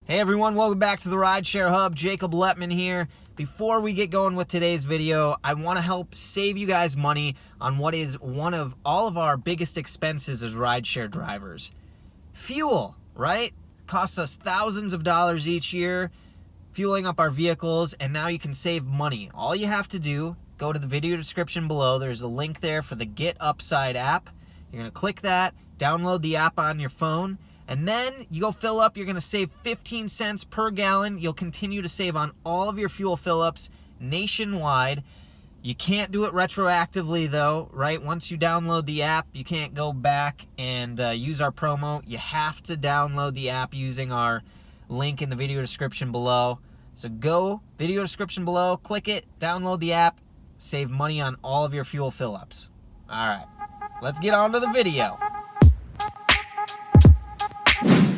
Hey everyone, welcome back to the Rideshare Hub. Jacob Letman here. Before we get going with today's video, I want to help save you guys money on what is one of all of our biggest expenses as rideshare drivers. Fuel, right? Costs us thousands of dollars each year fueling up our vehicles, and now you can save money. All you have to do, go to the video description below. There's a link there for the Get Upside app. You're going to click that, download the app on your phone, and then you go fill up. You're going to save 15 cents per gallon. You'll continue to save on all of your fuel fill-ups nationwide. You can't do it retroactively though, right? Once you download the app, you can't go back and use our promo. You have to download the app using our link in the video description below. So go, video description below, click it, download the app, save money on all of your fuel fill-ups. All right, let's get on to the video.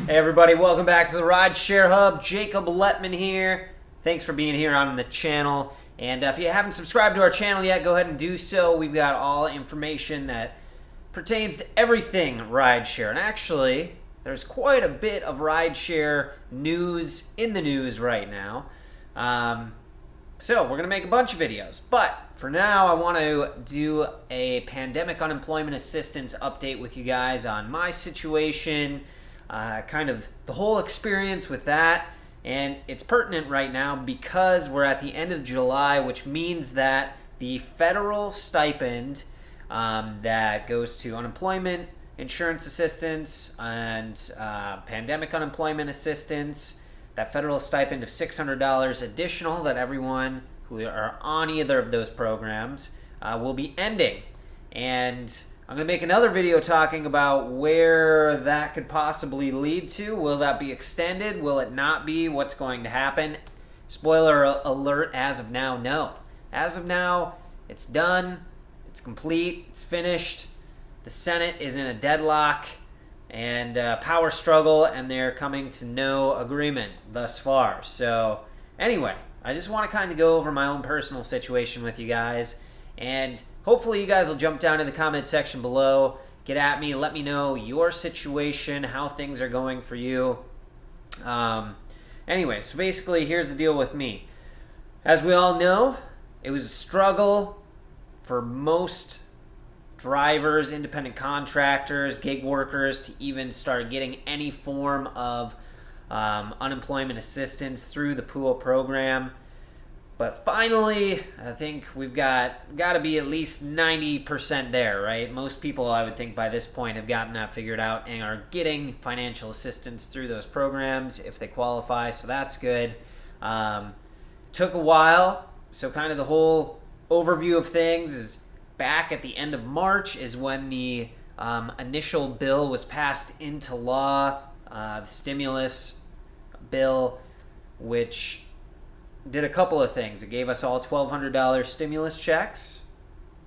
Hey everybody, welcome back to the Rideshare Hub. Jacob Letman here. Thanks for being here on the channel. And if you haven't subscribed to our channel yet, go ahead and do so. We've got all information that pertains to everything rideshare. And actually, there's quite a bit of rideshare news in the news right now. So we're going to make a bunch of videos. But for now, I want to do a pandemic unemployment assistance update with you guys on my situation, kind of the whole experience with that. And it's pertinent right now because we're at the end of July, which means that the federal stipend that goes to unemployment insurance assistance and pandemic unemployment assistance, that federal stipend of $600 additional that everyone who are on either of those programs will be ending. And I'm going to make another video talking about where that could possibly lead to. Will that be extended? Will it not be? What's going to happen? Spoiler alert, as of now, no. As of now, it's done. It's complete. It's finished. The Senate is in a deadlock and power struggle, and they're coming to no agreement thus far. So anyway, I just want to kind of go over my own personal situation with you guys, and hopefully you guys will jump down in the comment section below, get at me, let me know your situation, how things are going for you. Anyway, so basically here's the deal with me. As we all know, it was a struggle for most drivers, independent contractors, gig workers to even start getting any form of unemployment assistance through the PUA program. But finally, I think we've got to be at least 90% there, right? Most people, I would think, by this point have gotten that figured out and are getting financial assistance through those programs if they qualify, so that's good. Took a while, so kind of the whole overview of things is back at the end of March is when the initial bill was passed into law, the stimulus bill, which did a couple of things. It gave us all $1,200 stimulus checks.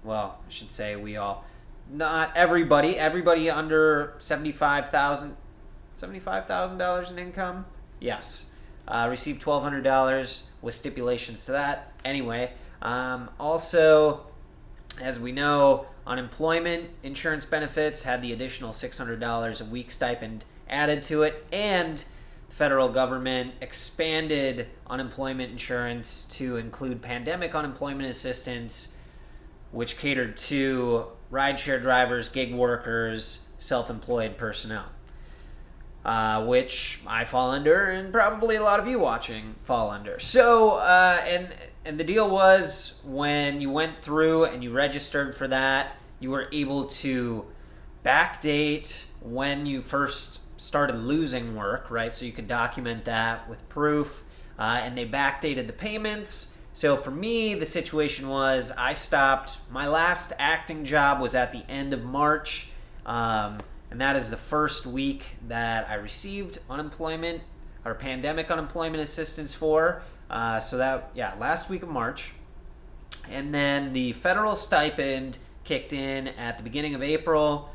Well, I should say we all, not everybody. Everybody under $75,000 in income, yes, received $1,200 with stipulations to that. Anyway, also, as we know, unemployment insurance benefits had the additional $600 a week stipend added to it, and federal government expanded unemployment insurance to include pandemic unemployment assistance, which catered to rideshare drivers, gig workers, self-employed personnel, which I fall under, and probably a lot of you watching fall under. So, and the deal was when you went through and you registered for that, you were able to backdate when you first started losing work, right? So you could document that with proof, and they backdated the payments. So for me, the situation was I stopped. My last acting job was at the end of March, and that is the first week that I received unemployment or pandemic unemployment assistance for. So that, yeah, last week of March. And then the federal stipend kicked in at the beginning of April,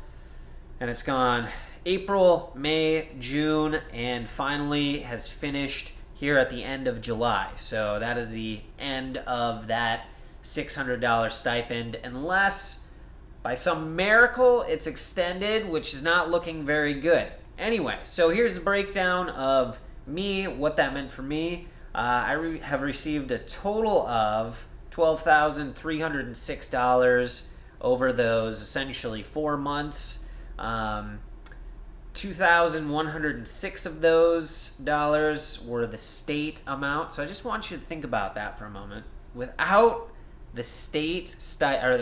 and it's gone April, May, June, and finally has finished here at the end of July. So that is the end of that $600 stipend, unless by some miracle it's extended, which is not looking very good. Anyway, so here's the breakdown of me, what that meant for me, I have received a total of $12,306 over those essentially 4 months. 2,106 of those dollars were the state amount. So I just want you to think about that for a moment. Without the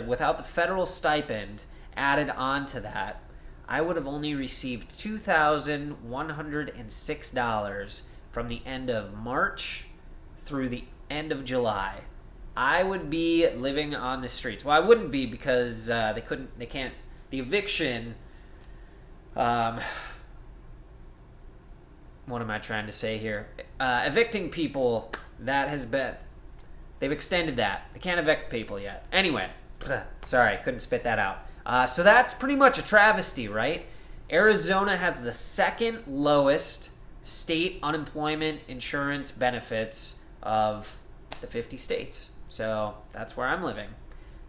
without the federal stipend added onto that, I would have only received $2,106 from the end of March through the end of July. I would be living on the streets. Well, I wouldn't be because the eviction, what am I trying to say here? Evicting people, they've extended that. They can't evict people yet. Anyway, sorry, couldn't spit that out. So that's pretty much a travesty, right? Arizona has the second lowest state unemployment insurance benefits of the 50 states. So that's where I'm living.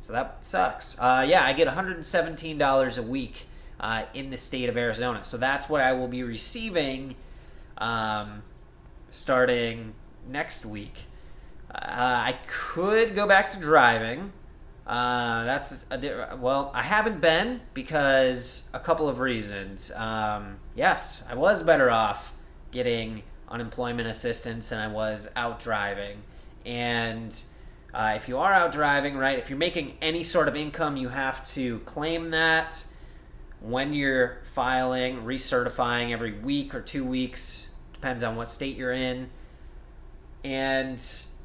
So that sucks. Yeah, I get $117 a week in the state of Arizona. So that's what I will be receiving starting next week. I could go back to driving. Well, I haven't been because a couple of reasons. Yes, I was better off getting unemployment assistance than I was out driving. And if you are out driving, right, if you're making any sort of income, you have to claim that when you're filing, recertifying every week or 2 weeks, depends on what state you're in. And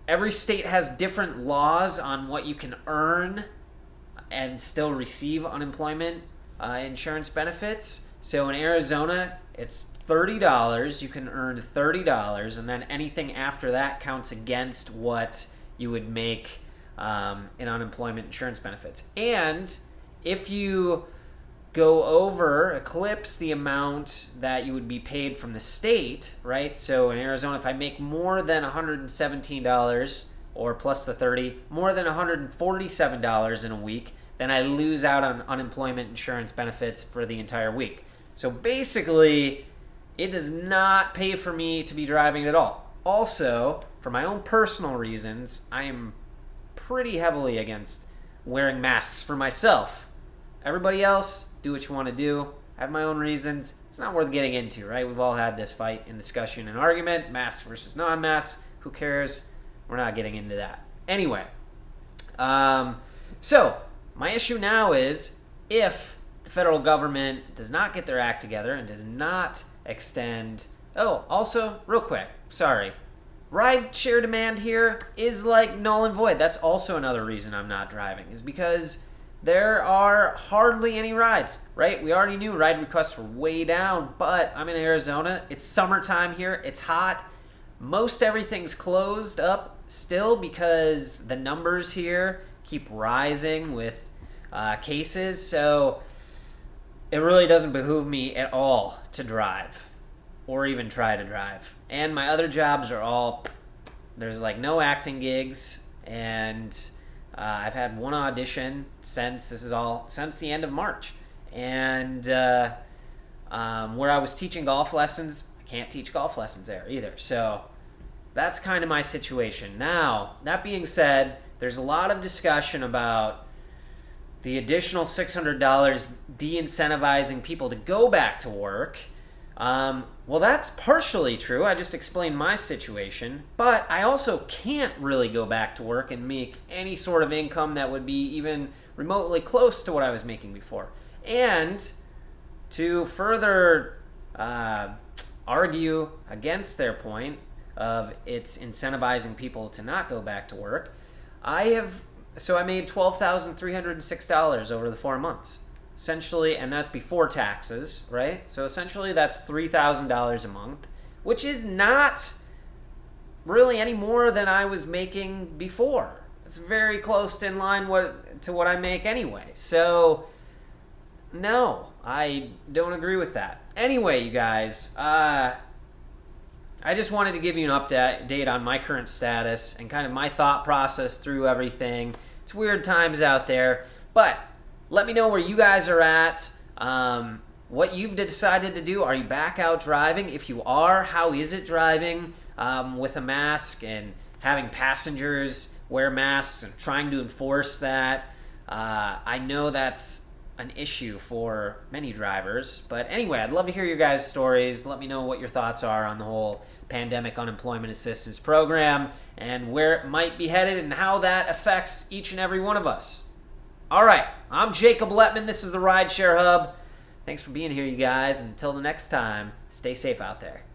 every state has different laws on what you can earn and still receive unemployment insurance benefits. So in Arizona, it's $30. You can earn $30, and then anything after that counts against what you would make in unemployment insurance benefits. And if you eclipse the amount that you would be paid from the state, right? So in Arizona, if I make more than $117 or plus the 30, more than $147 in a week, then I lose out on unemployment insurance benefits for the entire week. So basically, it does not pay for me to be driving at all. Also, for my own personal reasons, I am pretty heavily against wearing masks for myself. Everybody else, do what you want to do. I have my own reasons. It's not worth getting into, right? We've all had this fight and discussion and argument, masks versus non-masks. Who cares? We're not getting into that. Anyway, so my issue now is if the federal government does not get their act together and does not extend... Oh, also, real quick, sorry. Rideshare demand here is like null and void. That's also another reason I'm not driving, is because there are hardly any rides, right? We already knew ride requests were way down, but I'm in Arizona. It's summertime here. It's hot. Most everything's closed up still because the numbers here keep rising with cases. So it really doesn't behoove me at all to drive or even try to drive. And my other jobs are all, there's like no acting gigs, and I've had one audition since the end of March. And where I was teaching golf lessons, I can't teach golf lessons there either. So that's kind of my situation. Now, that being said, there's a lot of discussion about the additional $600 de-incentivizing people to go back to work. Well, that's partially true. I just explained my situation. But I also can't really go back to work and make any sort of income that would be even remotely close to what I was making before. And to further argue against their point of it's incentivizing people to not go back to work, I made $12,306 over the 4 months. Essentially, and that's before taxes, right? So essentially that's $3,000 a month, which is not really any more than I was making before. It's very close to in line to what I make anyway. So no, I don't agree with that. Anyway, you guys, I just wanted to give you an update on my current status and kind of my thought process through everything. It's weird times out there, but let me know where you guys are at. what you've decided to do. Are you back out driving? If you are, how is it driving with a mask and having passengers wear masks and trying to enforce that? I know that's an issue for many drivers. But anyway, I'd love to hear your guys' stories. Let me know what your thoughts are on the whole pandemic unemployment assistance program and where it might be headed and how that affects each and every one of us. All right, I'm Jacob Letman. This is the Rideshare Hub. Thanks for being here, you guys. Until the next time, stay safe out there.